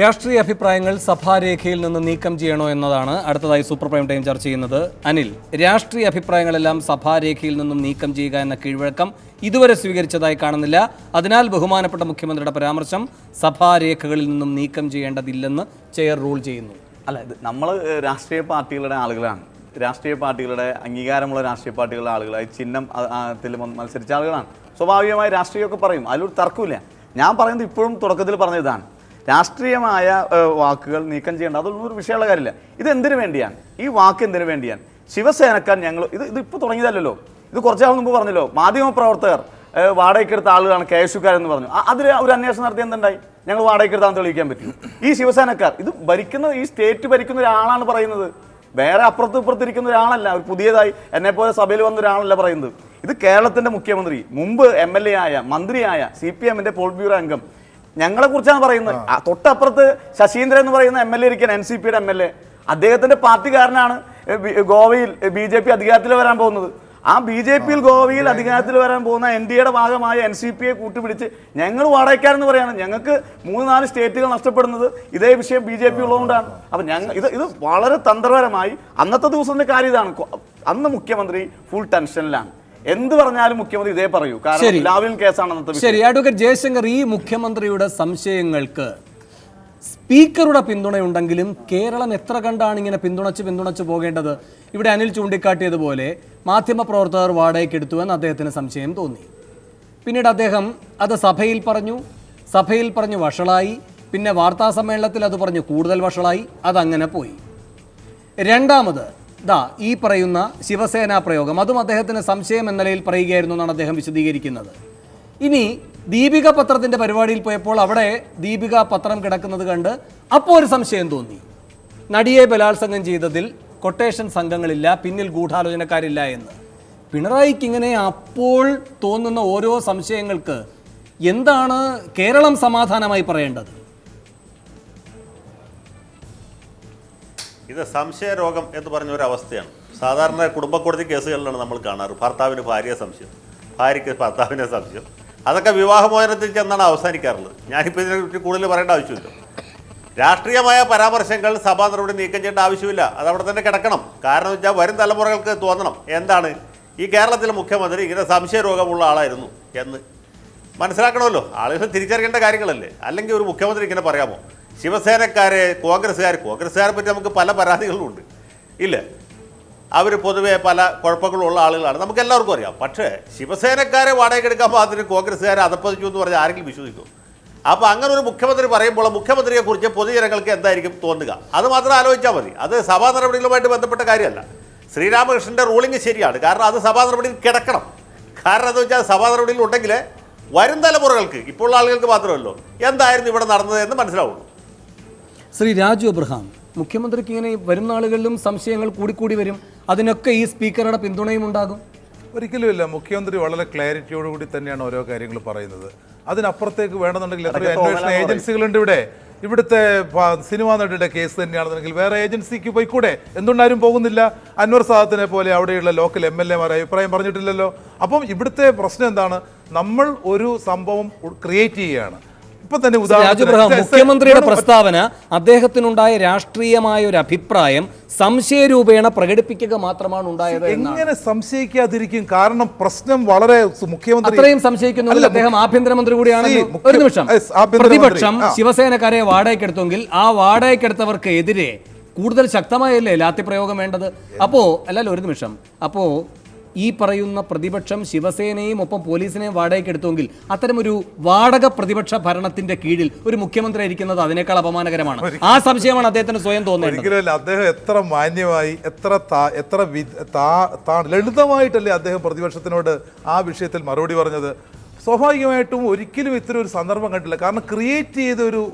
രാഷ്ട്രീയ അഭിപ്രായങ്ങൾ സഭാരേഖയിൽ നിന്ന് നീക്കം ചെയ്യണോ എന്നതാണ് അടുത്തതായി സൂപ്പർ പ്രൈം ടൈം ചർച്ച ചെയ്യുന്നത്. അനിൽ, രാഷ്ട്രീയ അഭിപ്രായങ്ങളെല്ലാം സഭാരേഖയിൽ നിന്നും നീക്കം ചെയ്യുക എന്ന കീഴ്വഴക്കം ഇതുവരെ സ്വീകരിച്ചതായി കാണുന്നില്ല. അതിനാൽ ബഹുമാനപ്പെട്ട മുഖ്യമന്ത്രിയുടെ പരാമർശം സഭാരേഖകളിൽ നിന്നും നീക്കം ചെയ്യേണ്ടതില്ലെന്ന് ചെയർ റൂൾ ചെയ്യുന്നു. അല്ല, ഇത് നമ്മൾ രാഷ്ട്രീയ പാർട്ടികളുടെ ആളുകളാണ്. രാഷ്ട്രീയ പാർട്ടികളുടെ അംഗീകാരമുള്ള രാഷ്ട്രീയ പാർട്ടികളുടെ ആളുകളായി ചിഹ്നത്തിൽ മത്സരിച്ച ആളുകളാണ്. സ്വാഭാവികമായി രാഷ്ട്രീയമൊക്കെ പറയും, അതിലൊരു തർക്കമില്ല. ഞാൻ പറയുന്നത് ഇപ്പോഴും തുടക്കത്തിൽ പറഞ്ഞതാണ്, രാഷ്ട്രീയമായ വാക്കുകൾ നീക്കം ചെയ്യേണ്ട, അതൊന്നും ഒരു വിഷയമുള്ള കാര്യമില്ല. ഇത് എന്തിനു വേണ്ടിയാണ്? ഈ വാക്ക് എന്തിനു വേണ്ടിയാണ്? ശിവസേനക്കാർ ഞങ്ങൾ ഇതിപ്പോൾ തുടങ്ങിയതല്ലോ. ഇത് കുറച്ചാൾ മുമ്പ് പറഞ്ഞല്ലോ, മാധ്യമപ്രവർത്തകർ വാടകയ്ക്കെടുത്ത ആളുകളാണ് KSUക്കാരെന്ന് പറഞ്ഞു. അതിൽ ഒരു അന്വേഷണം നടത്തി എന്തുണ്ടായി? ഞങ്ങൾ വാടകയ്ക്കെടുത്താന്ന് തെളിയിക്കാൻ പറ്റും? ഈ ശിവസേനക്കാർ ഇത് ഭരിക്കുന്ന, ഈ സ്റ്റേറ്റ് ഭരിക്കുന്ന ഒരാളാണ് പറയുന്നത്, വേറെ അപ്പുറത്ത് ഇപ്പുറത്തിരിക്കുന്ന ഒരാളല്ല, ഒരു പുതിയതായി എന്നെപ്പോലെ സഭയിൽ വന്ന ഒരാളല്ല പറയുന്നത്. ഇത് കേരളത്തിൻ്റെ മുഖ്യമന്ത്രി, മുമ്പ് MLA ആയ, മന്ത്രിയായ, CPM-ന്റെ പോളിറ്റ് ബ്യൂറോ അംഗം, ഞങ്ങളെ കുറിച്ചാണ് പറയുന്നത്. തൊട്ടപ്പുറത്ത് ശശീന്ദ്രൻ എന്ന് പറയുന്ന MLA ഇരിക്കാൻ, NCPയുടെ MLA, അദ്ദേഹത്തിന്റെ പാർട്ടിക്കാരനാണ് ഗോവയിൽ BJP അധികാരത്തിൽ വരാൻ പോകുന്നത്. ആ BJPയിൽ ഗോവയിൽ അധികാരത്തിൽ വരാൻ പോകുന്ന NDAയുടെ ഭാഗമായ NCPയെ കൂട്ടുപിടിച്ച് ഞങ്ങൾ വാടകയ്ക്കാരെന്ന് പറയാണ്. ഞങ്ങൾക്ക് 3-4 സ്റ്റേറ്റുകൾ നഷ്ടപ്പെടുന്നത് ഇതേ വിഷയം BJP ഉള്ളതുകൊണ്ടാണ്. അപ്പം ഇത് വളരെ തന്ത്രപരമായി അന്നത്തെ ദിവസത്തിന്റെ കാര്യം ഇതാണ്. അന്ന് മുഖ്യമന്ത്രി ഫുൾ ടെൻഷനിലാണ്. എന്ത് പറഞ്ഞാലും മുഖ്യമന്ത്രി ഇതേ പറയൂ, കാരണം ലാവ്ലിൻ കേസാണ് അന്നത്തെ. ശരി, അഡ്വക്കേറ്റ് ജയശങ്കർ, ഈ മുഖ്യമന്ത്രിയുടെ സംശയങ്ങൾക്ക് സ്പീക്കറുടെ പിന്തുണയുണ്ടെങ്കിലും കേരളം എത്ര കണ്ടാണ് ഇങ്ങനെ പിന്തുണച്ച് പോകേണ്ടത്? ഇവിടെ അനിൽ ചൂണ്ടിക്കാട്ടിയതുപോലെ മാധ്യമപ്രവർത്തകർ വാടകയ്ക്കെടുത്തുവെന്ന് അദ്ദേഹത്തിന് സംശയം തോന്നി. പിന്നീട് അദ്ദേഹം അത് സഭയിൽ പറഞ്ഞു വഷളായി. പിന്നെ വാർത്താ സമ്മേളനത്തിൽ അത് പറഞ്ഞു കൂടുതൽ വഷളായി. അതങ്ങനെ പോയി. രണ്ടാമത് ഈ പറയുന്ന ശിവസേനാ പ്രയോഗം, അതും അദ്ദേഹത്തിന് സംശയം എന്ന നിലയിൽ പറയുകയായിരുന്നു എന്നാണ് അദ്ദേഹം വിശദീകരിക്കുന്നത്. ഇനി ദീപിക പത്രത്തിൻ്റെ പരിപാടിയിൽ പോയപ്പോൾ അവിടെ ദീപിക പത്രം കിടക്കുന്നത് കണ്ട് അപ്പോൾ ഒരു സംശയം തോന്നി, നടിയെ ബലാത്സംഗം ചെയ്തതിൽ കൊട്ടേഷൻ സംഘങ്ങളില്ല, പിന്നിൽ ഗൂഢാലോചനക്കാരില്ല എന്ന്. പിണറായിക്ക് ഇങ്ങനെ അപ്പോൾ തോന്നുന്ന ഓരോ സംശയങ്ങൾക്ക് എന്താണ് കേരളം സമാധാനമായി പറയേണ്ടത്? ഇത് സംശയരോഗം എന്ന് പറഞ്ഞ ഒരു അവസ്ഥയാണ്. സാധാരണ കുടുംബക്കോടതി കേസുകളിലാണ് നമ്മൾ കാണാറ്. ഭർത്താവിന് ഭാര്യയെ സംശയം, ഭാര്യയ്ക്ക് ഭർത്താവിനെ സംശയം. അതൊക്കെ വിവാഹമോചനത്തിൽ ചെന്നാണ് അവസാനിക്കാറുള്ളത്. ഞാനിപ്പോൾ ഇതിനെക്കുറിച്ച് കൂടുതൽ പറയേണ്ട ആവശ്യമില്ല. രാഷ്ട്രീയമായ പരാമർശങ്ങൾ സഭാ നടപടി നീക്കം ചെയ്യേണ്ട ആവശ്യമില്ല, അതവിടെ തന്നെ കിടക്കണം. കാരണം വെച്ചാൽ വരും തലമുറകൾക്ക് തോന്നണം എന്താണ് ഈ കേരളത്തിലെ മുഖ്യമന്ത്രി ഇങ്ങനെ സംശയരോഗമുള്ള ആളായിരുന്നു എന്ന് മനസ്സിലാക്കണമല്ലോ. ആളുകൾ തിരിച്ചറിയേണ്ട കാര്യങ്ങളല്ലേ. അല്ലെങ്കിൽ ഒരു മുഖ്യമന്ത്രി ഇങ്ങനെ പറയാമോ? ശിവസേനക്കാരെ കോൺഗ്രസ്സുകാരെ പറ്റി നമുക്ക് പല പരാതികളുമുണ്ട്, ഇല്ലേ? അവർ പൊതുവെ പല കുഴപ്പങ്ങളുള്ള ആളുകളാണ്, നമുക്ക് എല്ലാവർക്കും അറിയാം. പക്ഷേ ശിവസേനക്കാരെ വാടകയ്ക്കെടുക്കാൻ പാകത്തിന് കോൺഗ്രസ്സുകാരെ അതപ്പതിച്ചു എന്ന് പറഞ്ഞാൽ ആരെങ്കിലും വിശ്വസിക്കും? അപ്പോൾ അങ്ങനെ ഒരു മുഖ്യമന്ത്രി പറയുമ്പോൾ മുഖ്യമന്ത്രിയെക്കുറിച്ച് പൊതുജനങ്ങൾക്ക് എന്തായിരിക്കും തോന്നുക? അത് മാത്രം ആലോചിച്ചാൽ മതി. അത് സഭാ നടപടികളുമായിട്ട് ബന്ധപ്പെട്ട കാര്യമല്ല. ശ്രീരാമകൃഷ്ണൻ്റെ റൂളിംഗ് ശരിയാണ്, കാരണം അത് സഭാ നടപടിയിൽ കിടക്കണം. കാരണം എന്താ വെച്ചാൽ സഭാ നടപടിയിൽ ഉണ്ടെങ്കിൽ വരും തലമുറകൾക്ക്, ഇപ്പോൾ ആളുകൾക്ക് മാത്രമല്ലോ, എന്തായിരുന്നു ഇവിടെ നടന്നത് എന്ന് മനസ്സിലാവുള്ളൂ. ശ്രീ രാജു അബ്രഹാം, മുഖ്യമന്ത്രിക്ക് ഇങ്ങനെ വരും നാളുകളിലും സംശയങ്ങൾ കൂടിക്കൂടി വരും, അതിനൊക്കെ ഈ സ്പീക്കറുടെ പിന്തുണയും ഉണ്ടാകും? ഒരിക്കലുമില്ല. മുഖ്യമന്ത്രി വളരെ ക്ലാരിറ്റിയോടുകൂടി തന്നെയാണ് ഓരോ കാര്യങ്ങൾ പറയുന്നത്. അതിനപ്പുറത്തേക്ക് വേണമെന്നുണ്ടെങ്കിൽ എത്ര അന്വേഷണ ഏജൻസികളുണ്ട് ഇവിടെ. ഇവിടുത്തെ സിനിമാ നടിയുടെ കേസ് തന്നെയാണെന്നുണ്ടെങ്കിൽ വേറെ ഏജൻസിക്ക് പോയിക്കൂടെ? എന്തുകൊണ്ടാരും പോകുന്നില്ല? അൻവർ സാദത്തിനെ പോലെ അവിടെയുള്ള ലോക്കൽ MLA-മാർ അഭിപ്രായം പറഞ്ഞിട്ടില്ലല്ലോ. അപ്പം ഇവിടുത്തെ പ്രശ്നം എന്താണ്? നമ്മൾ ഒരു സംഭവം ക്രിയേറ്റ് ചെയ്യുകയാണ്. മുഖ്യമന്ത്രിയുടെ പ്രസ്താവന അദ്ദേഹത്തിനുണ്ടായ രാഷ്ട്രീയമായ ഒരു അഭിപ്രായം സംശയരൂപേണ പ്രകടിപ്പിക്കുക മാത്രമാണ് ഉണ്ടായത്. എങ്ങനെ സംശയിക്കാതിരിക്കും? കാരണം പ്രശ്നം വളരെ മുഖ്യമന്ത്രി അത്രയും സംശയിക്കുന്നു. അദ്ദേഹം ആഭ്യന്തരമന്ത്രി കൂടിയാണ്. ഒരു നിമിഷം, പ്രതിപക്ഷം ശിവസേനക്കാരെ വാടകയ്ക്കെടുത്തെങ്കിൽ ആ വാടകയ്ക്കെടുത്തവർക്ക് എതിരെ കൂടുതൽ ശക്തമായല്ലേ ലാത്തി പ്രയോഗം വേണ്ടത്? ഒരു നിമിഷം, ഈ പറയുന്ന പ്രതിപക്ഷം ശിവസേനയും ഒപ്പം പോലീസിനെയും വാടകയ്ക്കെടുത്തുവെങ്കിൽ അത്തരമൊരു വാടക പ്രതിപക്ഷ ഭരണത്തിന്റെ കീഴിൽ ഒരു മുഖ്യമന്ത്രി ഇരിക്കുന്നത് അതിനേക്കാൾ അപമാനകരമാണ്. ആ സംശയമാണ് അദ്ദേഹത്തിന് സ്വയം തോന്നുന്നത്. അദ്ദേഹം എത്ര മാന്യമായി, എത്ര ലളിതമായിട്ടല്ലേ അദ്ദേഹം പ്രതിപക്ഷത്തിനോട് ആ വിഷയത്തിൽ മറുപടി പറഞ്ഞത്. സ്വാഭാവികമായിട്ടും ഒരിക്കലും ഇത്തരം ഒരു സന്ദർഭം കണ്ടില്ല. കാരണം ക്രിയേറ്റ് ചെയ്ത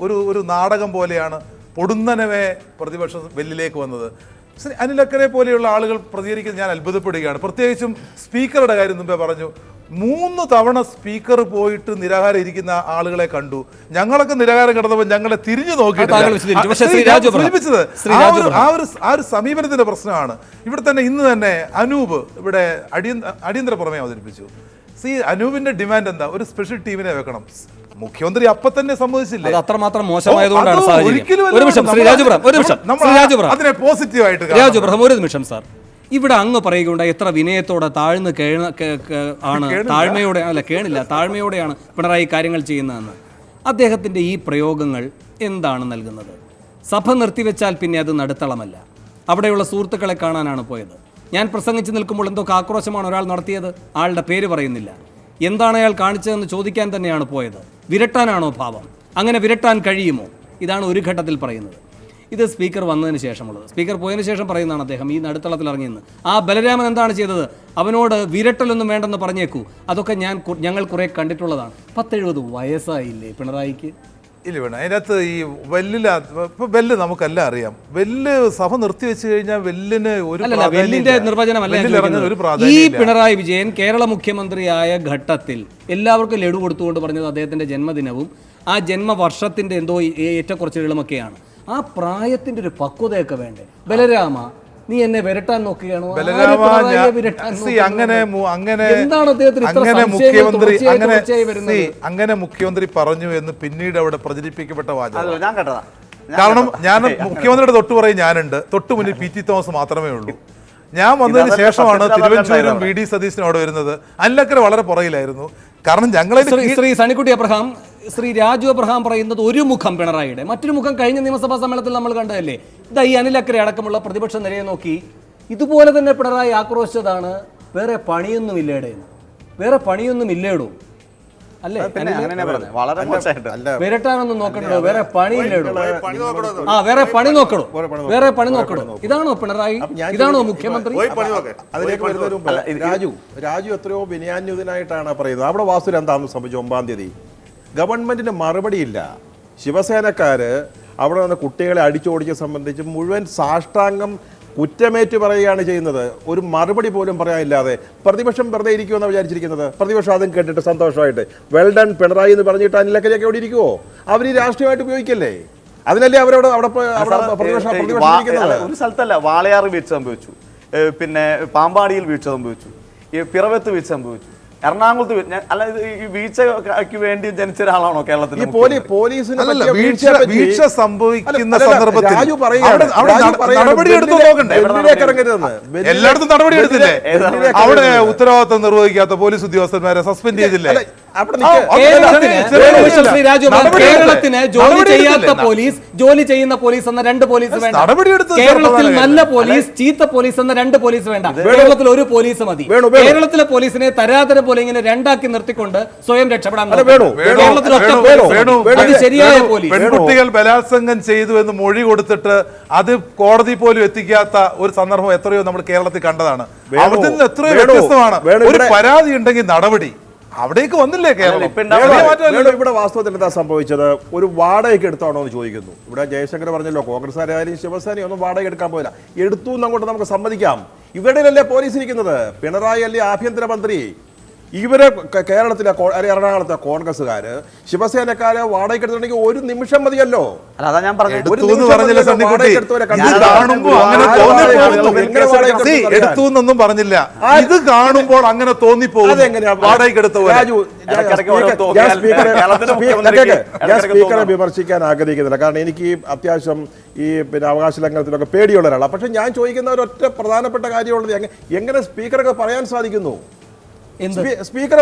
ഒരു നാടകം പോലെയാണ് പൊടുന്നനവേ പ്രതിപക്ഷം വെല്ലിലേക്ക് വന്നത്. അനിൽ അക്കരെ പോലെയുള്ള ആളുകൾ പ്രതികരിക്കുന്നത് ഞാൻ അത്ഭുതപ്പെടുകയാണ്. പ്രത്യേകിച്ചും സ്പീക്കറുടെ കാര്യം മുമ്പേ പറഞ്ഞു, 3 തവണ സ്പീക്കർ പോയിട്ട് നിരാഹാരം ഇരിക്കുന്ന ആളുകളെ കണ്ടു. ഞങ്ങളൊക്കെ നിരാഹാരം കിടന്നപ്പോൾ ഞങ്ങളെ തിരിഞ്ഞു നോക്കിയിട്ടില്ല. ആ ഒരു സമീപനത്തിന്റെ പ്രശ്നമാണ് ഇവിടെ തന്നെ. ഇന്ന് തന്നെ അനൂപ് ഇവിടെ അടിയന്തര പുറമെ അവതരിപ്പിച്ചു. അനൂപിന്റെ ഡിമാൻഡ് എന്താ? ഒരു സ്പെഷ്യൽ ടീമിനെ വെക്കണം. മുഖ്യമന്ത്രി അപ്പൊ തന്നെ സമ്മതിച്ചില്ല. അത്രമാത്രം മോശമായതുകൊണ്ടാണ് അതിനെ പോസിറ്റീവായിട്ട്. ഒരു നിമിഷം സാർ, ഇവിടെ അങ്ങ് പറയുകയുണ്ടായി എത്ര വിനയത്തോടെ താഴ്മയോടെയാണ് പിണറായി കാര്യങ്ങൾ ചെയ്യുന്നതെന്ന്. അദ്ദേഹത്തിൻ്റെ ഈ പ്രയോഗങ്ങൾ എന്താണ് നൽകുന്നത്? സഭ നിർത്തിവെച്ചാൽ പിന്നെ അത് നടുത്തളമല്ല, അവിടെയുള്ള സുഹൃത്തുക്കളെ കാണാനാണ് പോയത്. ഞാൻ പ്രസംഗിച്ച് നിൽക്കുമ്പോൾ എന്തൊക്കെ ആക്രോശമാണ് ഒരാൾ നടത്തിയത്, ആളുടെ പേര് പറയുന്നില്ല. എന്താണ് അയാൾ കാണിച്ചതെന്ന് ചോദിക്കാൻ തന്നെയാണ് പോയത്. വിരട്ടാനാണോ ഭാവം? അങ്ങനെ വിരട്ടാൻ കഴിയുമോ? ഇതാണ് ഒരു ഘട്ടത്തിൽ പറയുന്നത്. ഇത് സ്പീക്കർ വന്നതിന് ശേഷമുള്ളത്. സ്പീക്കർ പോയതിനു ശേഷം പറയുന്നതാണ് അദ്ദേഹം ഈ നടുത്തളത്തിൽ ഇറങ്ങിയെന്ന്. ആ ബലരാമൻ എന്താണ് ചെയ്തത്? അവനോട് വിരട്ടലൊന്നും വേണ്ടെന്ന് പറഞ്ഞേക്കൂ. അതൊക്കെ ഞങ്ങൾ കുറെ കണ്ടിട്ടുള്ളതാണ്. 70 വയസ്സായില്ലേ പിണറായിക്ക്? ഇല്ല വേണം അതിനകത്ത് ഈ വെല്ല് നമുക്കെല്ലാം അറിയാം. വെല്ല് സഭ നിർത്തി വെച്ച് കഴിഞ്ഞാൽ വെല്ലിന് വെല്ലിന്റെ നിർവചനമല്ല. ഈ പിണറായി വിജയൻ കേരള മുഖ്യമന്ത്രിയായ ഘട്ടത്തിൽ എല്ലാവർക്കും ലഡു കൊടുത്തുകൊണ്ട് പറഞ്ഞത് അദ്ദേഹത്തിന്റെ ജന്മദിനവും ആ ജന്മവർഷത്തിന്റെ എന്തോ ഏറ്റക്കുറച്ചിലുകളുമൊക്കെയാണ്. ആ പ്രായത്തിന്റെ ഒരു പക്വതയൊക്കെ വേണ്ടേ? ബലരാമ, നീ എന്നെ വിരട്ടാൻ നോക്കുകയാണോ? അങ്ങനെ മുഖ്യമന്ത്രി പറഞ്ഞു എന്ന് പിന്നീട് അവിടെ പ്രചരിപ്പിക്കപ്പെട്ട വാചകം. കാരണം ഞാൻ മുഖ്യമന്ത്രിയുടെ തൊട്ട് പറയും ഞാനുണ്ട്, തൊട്ട് മുന്നിൽ പി ടി തോമസ് മാത്രമേ ഉള്ളൂ. ഞാൻ വന്നതിന് ശേഷമാണ് തിരുവനന്തപുരം വി ഡി സതീശൻ അവിടെ വരുന്നത്. അനിലക്കര വളരെ പുറകിലായിരുന്നു. കാരണം ഞങ്ങളെ ശ്രീ സണിക്കുട്ടി അബ്രഹാം, ശ്രീ രാജു അബ്രഹാം പറയുന്നത് ഒരു മുഖം പിണറായിയുടെ, മറ്റൊരു മുഖം കഴിഞ്ഞ നിയമസഭാ സമ്മേളനത്തിൽ നമ്മൾ കണ്ടതല്ലേ. ഇതാ ഈ അനിലക്കര അടക്കമുള്ള പ്രതിപക്ഷ നിരയെ നോക്കി ഇതുപോലെ തന്നെ പിണറായി ആക്രോശിച്ചതാണ്. വേറെ പണിയൊന്നുമില്ലേടേ, വേറെ പണിയൊന്നുമില്ലേടോ അല്ലേ? വിരട്ടാനൊന്നും നോക്കണ്ടോ? വേറെ പണിയില്ലേടോ? വേറെ പണി നോക്കണോ? വേറെ പണി നോക്കണോ? ഇതാണോ പിണറായി? ഇതാണോ മുഖ്യമന്ത്രി? അതിലേക്ക് വരുന്നതിന് മുമ്പ് രാജു എത്രയോ വിനയാന്യുതനായിട്ടാണ് പറയുന്നത്. അവിടെ വാസുര എന്താണെന്ന് സംഭവിച്ചു 9-ാം തീയതി ഗവൺമെന്റിന് മറുപടിയില്ല. ശിവസേനക്കാര് അവിടെ വന്ന കുട്ടികളെ അടിച്ചോടിച്ച് സംബന്ധിച്ച് മുഴുവൻ സാഷ്ടാംഗം കുറ്റമേറ്റ് പറയുകയാണ് ചെയ്യുന്നത്. ഒരു മറുപടി പോലും പറയാനില്ലാതെ പ്രതിപക്ഷം വെറുതെ ഇരിക്കുമെന്നാണ് വിചാരിച്ചിരിക്കുന്നത്. പ്രതിപക്ഷം അതും കേട്ടിട്ട് സന്തോഷമായിട്ട് വെൽ ഡൺ പിണറായി എന്ന് പറഞ്ഞിട്ട് അനിലക്കരയൊക്കെ എവിടെ ഇരിക്കുമോ? അവർ ഈ രാഷ്ട്രീയമായിട്ട് ഉപയോഗിക്കല്ലേ? അതിനല്ലേ അവരോട് ഒരു സ്ഥലത്തല്ല, വാളയാർ വീഴ്ച സംഭവിച്ചു, പിന്നെ പാമ്പാടിയിൽ വീഴ്ച സംഭവിച്ചു, ഈ പിറവത്ത് വീഴ്ച സംഭവിച്ചു, എറണാകുളത്ത് അല്ല. ഈ വീഴ്ചയ്ക്ക് വേണ്ടി ജനിച്ച ഒരാളാണോ കേരളത്തിൽ? വീഴ്ച സംഭവിക്കുന്ന സന്ദർഭത്തിൽ എല്ലായിടത്തും നടപടി എടുത്തില്ലേ? അവിടെ ഉത്തരവാദിത്വം നിർവഹിക്കാത്ത പോലീസ് ഉദ്യോഗസ്ഥന്മാരെ സസ്പെൻഡ് ചെയ്തില്ലേ? കേരളത്തിന് ജോലി ചെയ്യുന്ന പോലീസ് എന്ന 2 പോലീസ് വേണ്ട. കേരളത്തിൽ നല്ല പോലീസ്, ചീത്ത പോലീസ് എന്ന 2 പോലീസ് വേണ്ട. കേരളത്തിൽ ഒരു പോലീസ് മതി. കേരളത്തിലെ പോലീസിനെ തരാതര പോലെ ഇങ്ങനെ 2ആക്കി നിർത്തിക്കൊണ്ട് സ്വയം രക്ഷപ്പെടാൻ ശരിയായ പോലീസ്. പെൺകുട്ടികൾ ബലാത്സംഗം ചെയ്തു എന്ന് മൊഴി കൊടുത്തിട്ട് അത് കോടതി പോലും എത്തിക്കാത്ത ഒരു സന്ദർഭം എത്രയോ നമ്മൾ കേരളത്തിൽ കണ്ടതാണ്. അവിടെ നിന്ന് എത്രയോ വ്യത്യസ്തമാണ്. ഒരു പരാതി ഉണ്ടെങ്കിൽ നടപടി അവിടേക്ക് വന്നില്ലേ കേരളം? ഇവിടെ വാസ്തവത്തിൽ എന്താ സംഭവിച്ചത്? ഒരു വാടകയ്ക്ക് എടുത്താണോ എന്ന് ചോദിക്കുന്നു. ഇവിടെ ജയശങ്കർ പറഞ്ഞല്ലോ, കോൺഗ്രസ്സുകാരായാലും ശിവസേനയും ഒന്നും വാടക എടുക്കാൻ പോയില്ല. എടുത്തു എന്നങ്ങോട്ട് നമുക്ക് സമ്മതിക്കാം. ഇവിടെയല്ലേ പോലീസ് ഇരിക്കുന്നത്? പിണറായി അല്ലേ ആഭ്യന്തരമന്ത്രി? ഇവരെ കേരളത്തിലെ എറണാകുളത്തെ കോൺഗ്രസ്സുകാര് ശിവസേനക്കാരെ വാടകയ്ക്ക് എടുത്തിട്ടുണ്ടെങ്കിൽ ഒരു നിമിഷം മതിയല്ലോ. അതാ ഞാൻ പറഞ്ഞു, എടുത്തു എന്നൊന്നും പറഞ്ഞില്ല. ഇത് കാണുമ്പോൾ അങ്ങനെ തോന്നിപ്പോകും വാടകയ്ക്ക് എടുത്ത. ഞാൻ സ്പീക്കറെ വിമർശിക്കാൻ ആഗ്രഹിക്കുന്നില്ല, കാരണം എനിക്ക് അത്യാവശ്യം ഈ അവകാശ ലംഘനത്തിലൊക്കെ പേടിയുള്ള ഒരാളാണ്. പക്ഷെ ഞാൻ ചോദിക്കുന്ന ഒരൊറ്റ പ്രധാനപ്പെട്ട കാര്യമുള്ളത്, എങ്ങനെ സ്പീക്കറൊക്കെ പറയാൻ സാധിക്കുന്നു? സ്പീക്കർ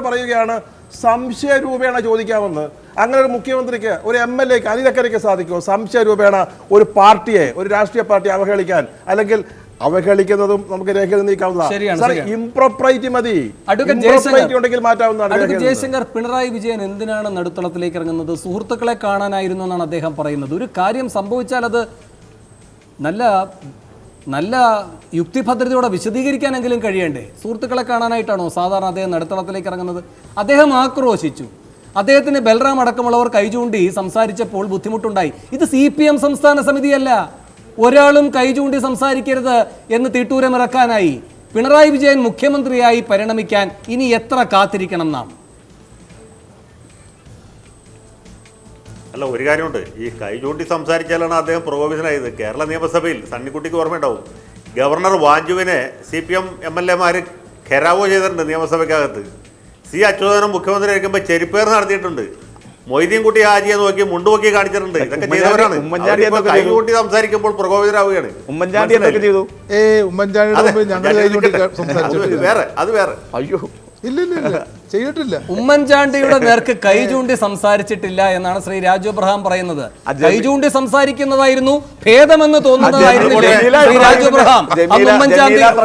പറയുകയാണ് സംശയ രൂപേണ ചോദിക്കാമെന്ന്. അങ്ങനെ ഒരു മുഖ്യമന്ത്രിക്ക്, ഒരു MLAക്ക്, അനിലക്കരയ്ക്ക് സാധിക്കുമോ സംശയ രൂപേണ ഒരു പാർട്ടിയെ, ഒരു രാഷ്ട്രീയ പാർട്ടിയെ അവഹേളിക്കാൻ? അല്ലെങ്കിൽ അവഹേളിക്കുന്നതും നമുക്ക് രേഖയിൽ നീക്കാവുന്നതാണ്. ഇംപ്രോപ്രൈറ്റി മതി, ഉണ്ടെങ്കിൽ മാറ്റാവുന്നതാണ്. ജയശങ്കർ, പിണറായി വിജയൻ എന്തിനാണ് നടുത്തളത്തിലേക്ക് ഇറങ്ങുന്നത്? സുഹൃത്തുക്കളെ കാണാനായിരുന്നു എന്നാണ് അദ്ദേഹം പറയുന്നത്. ഒരു കാര്യം സംഭവിച്ചാൽ അത് നല്ല യുക്തിഭദ്രതയോടെ വിശദീകരിക്കാനെങ്കിലും കഴിയണ്ടേ? സുഹൃത്തുക്കളെ കാണാനായിട്ടാണോ സാധാരണ അദ്ദേഹം നടുത്തളത്തിലേക്ക് ഇറങ്ങുന്നത്? അദ്ദേഹം ആക്രോശിച്ചു. അദ്ദേഹത്തിന് ബൽറാം അടക്കമുള്ളവർ കൈചൂണ്ടി സംസാരിച്ചപ്പോൾ ബുദ്ധിമുട്ടുണ്ടായി. ഇത് CPM സംസ്ഥാന സമിതിയല്ല. ഒരാളും കൈചൂണ്ടി സംസാരിക്കരുത് എന്ന് തീട്ടൂരമിറക്കാനായി. പിണറായി വിജയൻ മുഖ്യമന്ത്രിയായി പരിണമിക്കാൻ ഇനി എത്ര കാത്തിരിക്കണം നാം? അല്ല, ഒരു കാര്യമുണ്ട്, ഈ കൈ ചൂണ്ടി സംസാരിച്ചാലാണ് അദ്ദേഹം പ്രകോപിതനായത്. കേരള നിയമസഭയിൽ സണ്ണിക്കുട്ടിക്ക് ഓർമ്മയുണ്ടാവും, ഗവർണർ വാഞ്ചുവിനെ CPM MLA ഘെരാവോ ചെയ്തിട്ടുണ്ട് നിയമസഭയ്ക്കകത്ത്. സി അച്യുതാനന്ദൻ മുഖ്യമന്ത്രി ആയിരിക്കുമ്പോൾ ചെരിപ്പേർ നടത്തിയിട്ടുണ്ട്. മൊയ്തീൻകുട്ടി ഹാജിയെ നോക്കി മുണ്ടുപൊക്കി കാണിച്ചിട്ടുണ്ട്. ഇതൊക്കെ ചെയ്തവരാണ്. കൈ കൂട്ടി സംസാരിക്കുമ്പോൾ പ്രകോപിതരാവുകയാണ്. ഉമ്മൻചാണ്ടി എന്തൊക്കെ ചെയ്തു? അത് വേറെ. അയ്യോ, ഇല്ല ചെയ്തിട്ടില്ല. ഉമ്മൻചാണ്ടിയുടെ നേർക്ക് കൈ ചൂണ്ടി സംസാരിച്ചിട്ടില്ല എന്നാണ് ശ്രീ രാജു അബ്രഹാം പറയുന്നത്. കൈ ചൂണ്ടി സംസാരിക്കുന്നതായിരുന്നു ഭേദമെന്ന് തോന്നുന്നതായിരുന്നില്ലേ ശ്രീ രാജു അബ്രഹാം?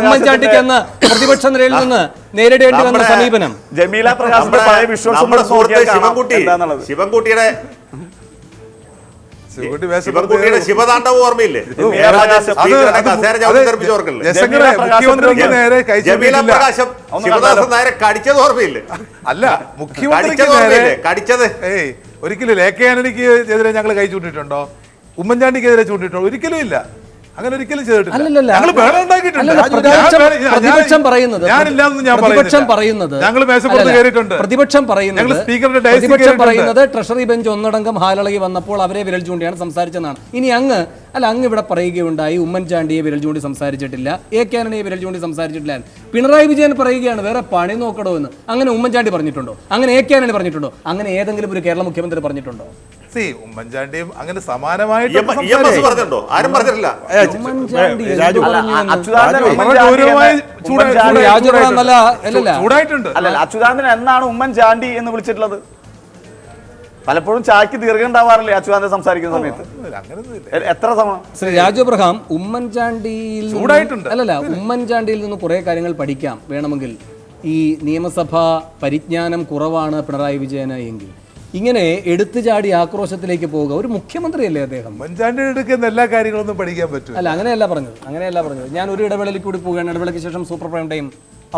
ഉമ്മൻചാണ്ടിക്ക് എന്ന് പ്രതിപക്ഷ നിരയിൽ നിന്ന് നേരിടേണ്ടി വന്ന സമീപനം. ജമീല പ്രകാശിന്റെ പഴയ വിഷ്വൽസ് നമ്മുടെ സുഹൃത്ത് ശിവൻകുട്ടിയുടെ ശിവതാണ്ഡവം ഓർമ്മയില്ലേ? ജമീല പ്രകാശം ശിവദാസൻ നായരെ കടിച്ചത് ഓർമ്മയില്ലേ? അല്ല, മുഖ്യമന്ത്രിക്ക് കടിച്ചത് ഒരിക്കലും ലേക്ക് ആന്റണിക്ക് എതിരെ ഞങ്ങൾ കൈ ചൂണ്ടിട്ടുണ്ടോ? ഉമ്മൻചാണ്ടിക്കെതിരെ ചൂണ്ടിട്ടുണ്ടോ? ഒരിക്കലും ഇല്ല. അങ്ങനെ ഒരിക്കലും ചെയ്തിട്ടില്ല. പ്രതിപക്ഷം പറയുന്നത് ട്രഷറി ബെഞ്ച് ഒന്നടങ്കം ഹാലളകി വന്നപ്പോൾ അവരെ വിരൽ ചൂണ്ടിയാണ് സംസാരിച്ചതെന്നാണ്. ഇനി അങ്ങ് ഇവിടെ പറയുകയുണ്ടായി ഉമ്മൻചാണ്ടിയെ വിരൽ ചൂണ്ടി സംസാരിച്ചിട്ടില്ല, AK ആന്റണിയെ വിരൽ ചൂണ്ടി സംസാരിച്ചിട്ടില്ല. പിണറായി വിജയൻ പറയുകയാണ് വേറെ പണി നോക്കണോ എന്ന്. അങ്ങനെ ഉമ്മൻചാണ്ടി പറഞ്ഞിട്ടുണ്ടോ? അങ്ങനെ AK ആന്റണി പറഞ്ഞിട്ടുണ്ടോ? അങ്ങനെ ഏതെങ്കിലും ഒരു കേരള മുഖ്യമന്ത്രി പറഞ്ഞിട്ടുണ്ടോ? ഉമ്മൻചാണ്ടിയും അങ്ങനെ സമാനമായിട്ട് പറഞ്ഞിട്ടുണ്ടോ? ആരും പറഞ്ഞിട്ടില്ല. ചൂടായിട്ടുണ്ട്. അല്ല, അച്യുതാനന്ദൻ എന്നാണ് ഉമ്മൻചാണ്ടി എന്ന് വിളിച്ചിട്ടുള്ളത്? പലപ്പോഴും ചായക്ക് ദീർഘം ഉണ്ടാവാറില്ലേ അച്യുതാനന്ദൻ സംസാരിക്കുന്ന സമയത്ത്? എത്ര സമയം? ശ്രീ രാജു അബ്രഹാം, ഉമ്മൻചാണ്ടിയിൽ നിന്ന് കുറെ കാര്യങ്ങൾ പഠിക്കാം. വേണമെങ്കിൽ ഈ നിയമസഭാ പരിജ്ഞാനം കുറവാണ് പിണറായി വിജയന് എങ്കിൽ ഇങ്ങനെ എടുത്തു ചാടി ആക്രോശത്തിലേക്ക് പോവുക. ഒരു മുഖ്യമന്ത്രിയല്ലേ അദ്ദേഹം. ഉമ്മൻചാണ്ടി എടുക്കുന്ന എല്ലാ കാര്യങ്ങളൊന്നും പഠിക്കാൻ പറ്റും. അല്ല, അങ്ങനെയല്ല പറഞ്ഞത്. ഞാൻ ഒരു ഇടവേളയിൽ കൂടി പോവുകയാണ്. ഇടവേളയ്ക്ക് ശേഷം സൂപ്പർ പ്രൈം ടൈം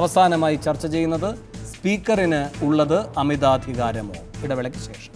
അവസാനമായി ചർച്ച ചെയ്യുന്നത് സ്പീക്കറിന് ഉള്ളത് അമിതാധികാരമോ? ഇടവേളയ്ക്ക് ശേഷം.